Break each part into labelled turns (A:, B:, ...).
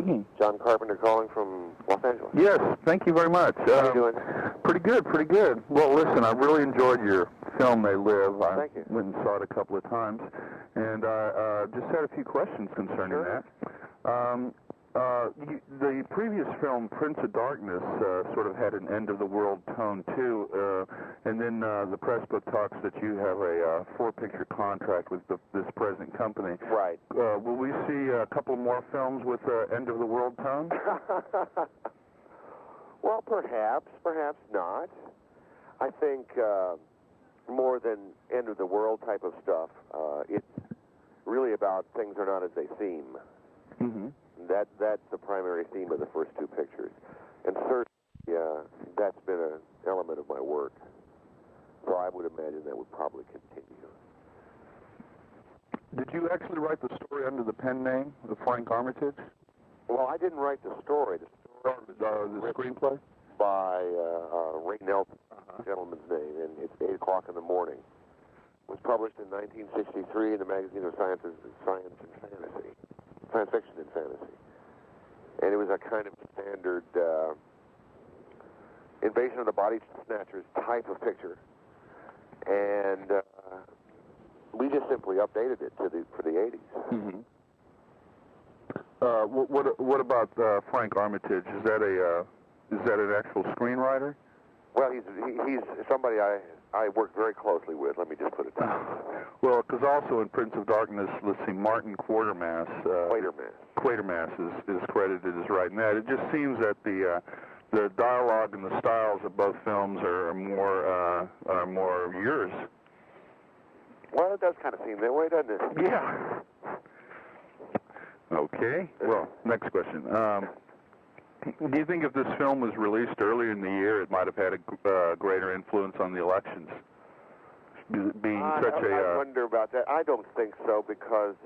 A: speaking.
B: John Carpenter calling from Los Angeles.
A: Yes, thank you very much.
B: How are you doing?
A: Pretty good, pretty good. Well, listen, I really enjoyed your film, They Live.
B: Thank you.
A: I went and saw it a couple of times, and I just had a few questions concerning that. The previous film, Prince of Darkness, sort of had an end-of-the-world tone, too, and then the press book talks that you have a four-picture contract with this present company.
B: Right.
A: Will we see a couple more films with end-of-the-world tone?
B: Well, perhaps not. I think more than end-of-the-world type of stuff, it's really about things are not as they seem.
A: Mm-hmm.
B: That's the primary theme of the first two pictures. And certainly, that's been an element of my work. So I would imagine that would probably continue.
A: Did you actually write the story under the pen name of Frank Armitage?
B: Well, I didn't write the story. The
A: screenplay?
B: By Ray Nelson, gentleman's name, and it's 8 o'clock in the morning. It was published in 1963 in the magazine of Science and Fantasy. Science fiction and fantasy. And it was a kind of standard Invasion of the Body Snatchers type of picture. And we just simply updated it for the 80s.
A: Mm-hmm. What about Frank Armitage? Is that an actual screenwriter?
B: Well, he's somebody I work very closely with. Let me just put it that way.
A: Well, because also in Prince of Darkness, let's see, Martin Quatermass is credited as writing that. It just seems that the dialogue and the styles of both films are more yours.
B: Well, it does kind of seem that way, doesn't it?
A: Yeah. Okay. Well, next question. Do you think if this film was released earlier in the year, it might have had a greater influence on the elections?
B: I wonder about that. I don't think so, because...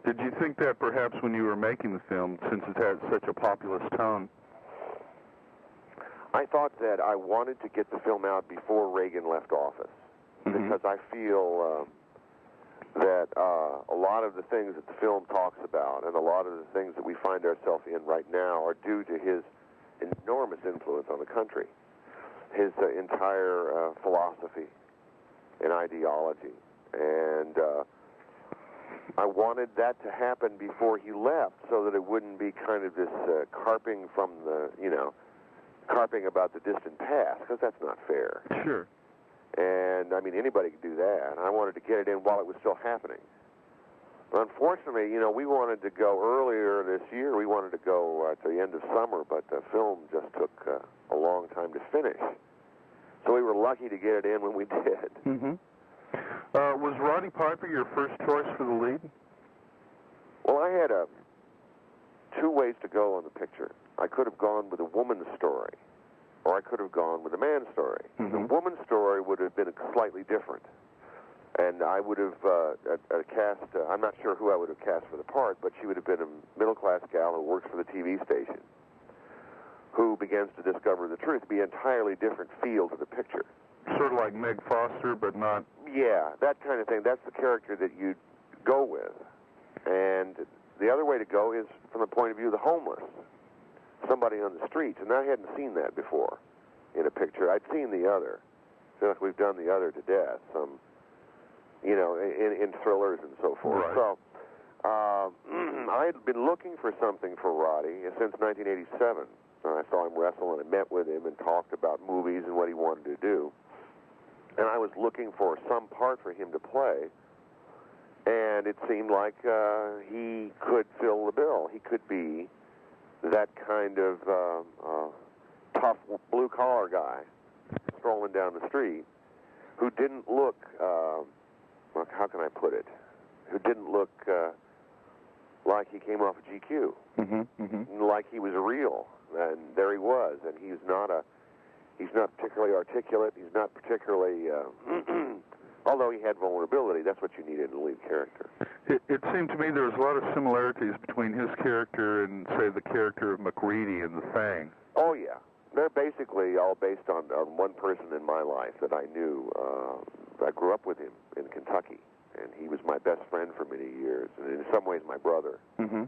A: Did you think that perhaps when you were making the film, since it had such a populist tone?
B: I thought that I wanted to get the film out before Reagan left office, because I feel that a lot of the things that the film talks about and a lot of the things that we find ourselves in right now are due to his enormous influence on the country, his entire philosophy and ideology. And I wanted that to happen before he left, so that it wouldn't be kind of this carping from the, carping about the distant past, because that's not fair.
A: Sure.
B: And, I mean, anybody could do that. I wanted to get it in while it was still happening. But unfortunately, we wanted to go earlier this year. We wanted to go at the end of summer, but the film just took a long time to finish. So we were lucky to get it in when we did.
A: Mm-hmm. Was Roddy Piper your first choice for the lead?
B: Well, I had two ways to go on the picture. I could have gone with a woman's story, or I could have gone with a man's story.
A: Mm-hmm.
B: The woman's story would have been slightly different. And I would have cast, I'm not sure who I would have cast for the part, but she would have been a middle-class gal who works for the TV station, who begins to discover the truth. It'd be an entirely different feel to the picture.
A: Sort of like Meg Foster, but not...
B: Yeah, that kind of thing. That's the character that you'd go with. And the other way to go is from the point of view of the homeless, somebody on the streets. And I hadn't seen that before in a picture. I'd seen the other. I feel like we've done the other to death, in thrillers and so forth.
A: Right.
B: So I had been looking for something for Roddy since 1987. I saw him wrestle, and I met with him and talked about movies and what he wanted to do. And I was looking for some part for him to play, and it seemed like he could fill the bill. He could be that kind of tough blue-collar guy strolling down the street who didn't look, how can I put it, who didn't look like he came off of GQ, like he was real. And there he was, and he's not particularly articulate. He's not particularly, although he had vulnerability. That's what you needed in a lead character.
A: It seemed to me there was a lot of similarities between his character and, say, the character of McReady in The Thing.
B: Oh, yeah. They're basically all based on one person in my life that I knew. I grew up with him in Kentucky, and he was my best friend for many years, and in some ways my brother.
A: Mm-hmm.